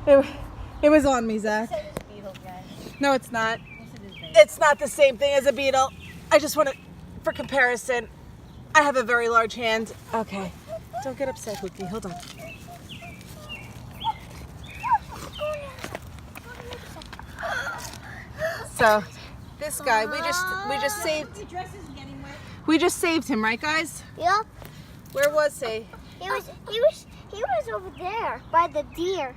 It was on me, Zach. You said it's a beetle, guys. No, it's not. Yes, it is, baby. It's not the same thing as a beetle. I just want to, for comparison, I have a very large hand. Okay. Don't get upset, Hookie. Hold on. So, this guy, we just saved. Your dress is getting wet. We just saved him, right, guys? Yep. Where was he? He was over there by the deer.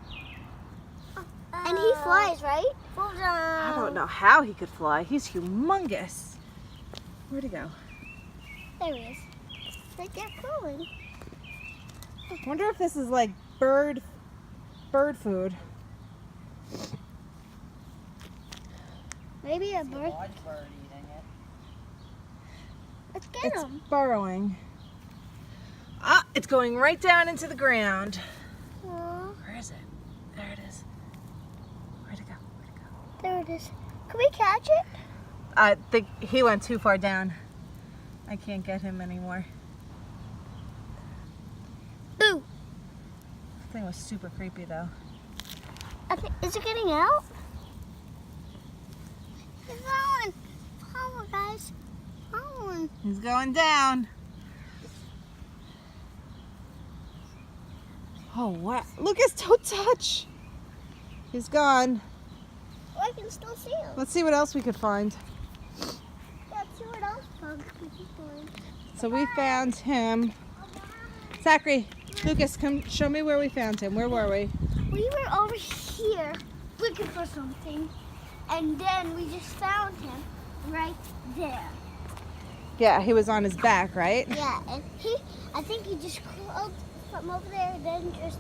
And he flies, right? I don't know how he could fly. He's humongous. Where'd he go? There he is. Right there crawling. I wonder if this is like bird food. Maybe a It's a bird. large bird eating it. Let's get It's him. burrowing. Ah, it's going right down into the ground. Aw, Where is it? There it is. Where'd it go? Where'd it go? there it is. Can we catch it? I think he went too far down. I can't get him anymore. Boo. This thing was super creepy though. Is it getting out? It's going. Follow, guys. Following. He's going down. Oh wow. Lucas, don't touch. He's gone. Oh, I can still see him. Let's see what else we could find. Let's see what else bugs we can find. So we found him. Zachary, Lucas, come show me where we found him. Where were we? We were over here looking for something, and then we just found him right there. Yeah, he was on his back, right? Yeah, and I think he just crawled from over there, then just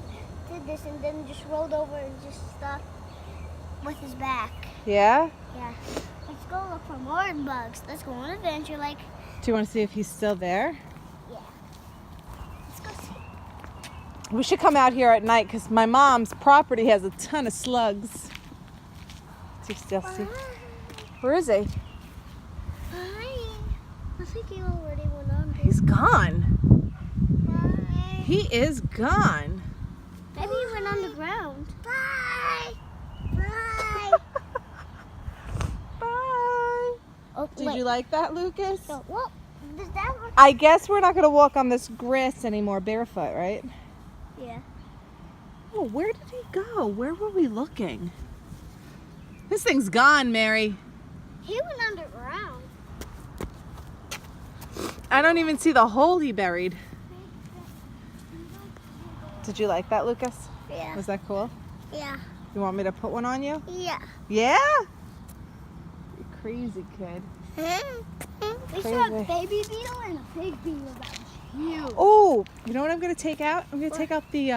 did this, and then just rolled over and just stopped with his back. Yeah? Yeah. Let's go look for more bugs. Let's go on an adventure, like, Do you want to see if he's still there? yeah. Let's go see. We should come out here at night because my mom's property has a ton of slugs. Do you still see? Where is he? Hi. I think he already went under. He's gone. Bye. He is gone. Maybe he went underground. Bye. Bye. Bye. Oh, Did wait. you like that, Lucas? So, well, does that look? I guess we're not going to walk on this grass anymore barefoot, right? Yeah. Oh, where did he go? Where were we looking? This thing's gone, Mary. He went underground. I don't even see the hole he buried. Did you like that, Lucas? Yeah. Was that cool? Yeah. You want me to put one on you? Yeah. Yeah? You crazy kid. We saw a Crazy. baby beetle and a big beetle that was huge. Oh, you know what I'm going to take out? I'm going to take out the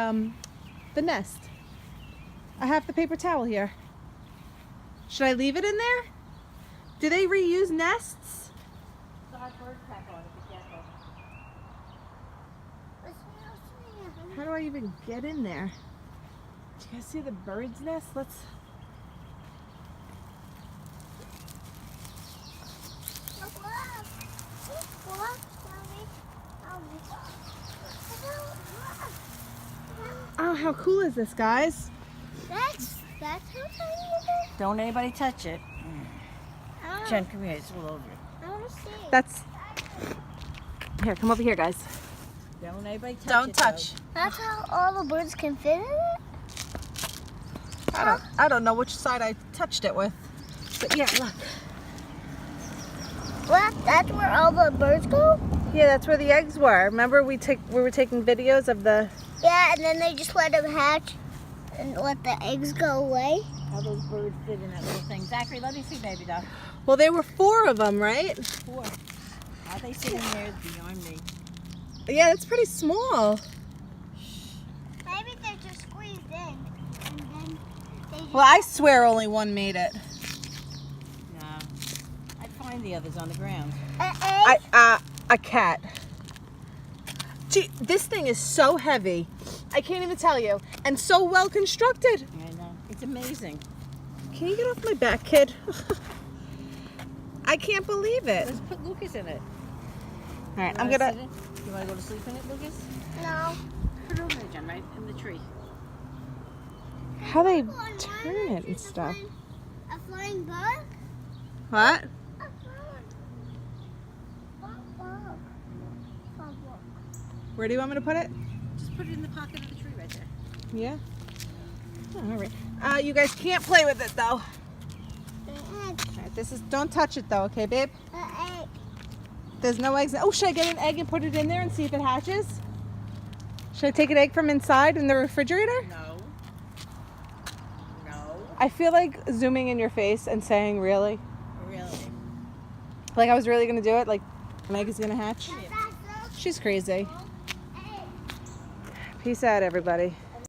nest. I have the paper towel here. Should I leave it in there? Do they reuse nests? It's a hard bird trap on it. Be careful. How do I even get in there? Do you guys see the bird's nest? Let's... Oh, how cool is this, guys? That's how tiny it is. Don't anybody touch it. I Jen, come here. It's all over you. want to see. That's... Here, come over here, guys. Don't anybody touch Don't it. touch. That's how all the birds can fit in it. I don't know which side I touched it with. But yeah, look. Well, that's where all the birds go. Yeah, that's where the eggs were. Remember we were taking videos of the... Yeah, and then they just let them hatch and let the eggs go away. How those birds fit in that little thing. Zachary, let me see, baby doll. Well, there were 4 of them, right? 4. How they sit in there is beyond me. Yeah, that's pretty small. Maybe they're just squeezed in, and then they just... Well, I swear only one made it. No. I'd find the others on the ground. A cat. Gee, this thing is so heavy. I can't even tell you. And so well constructed. I know. It's amazing. Can you get off my back, kid? I can't believe it. Let's put Lucas in it. All right, You I'm wanna gonna... sit in? You want to go to sleep in it, Lucas? No. Put it over there, Jen, right in the tree. how they Come on, turn Mom, it and it's stuff. A flying bug? What? A flying bug. Where do you want me to put it? Just put it in the pocket of the tree right there. Yeah. Oh, all right. You guys can't play with it though. The egg. All right, this is. Don't touch it though, okay, babe? The egg. There's no eggs. Oh, should I get an egg and put it in there and see if it hatches? Should I take an egg from inside in the refrigerator? No. No. I feel like zooming in your face and saying, really? Really? Like I was really gonna do it? Like an egg is gonna hatch? That's She's crazy. egg. Peace out, everybody.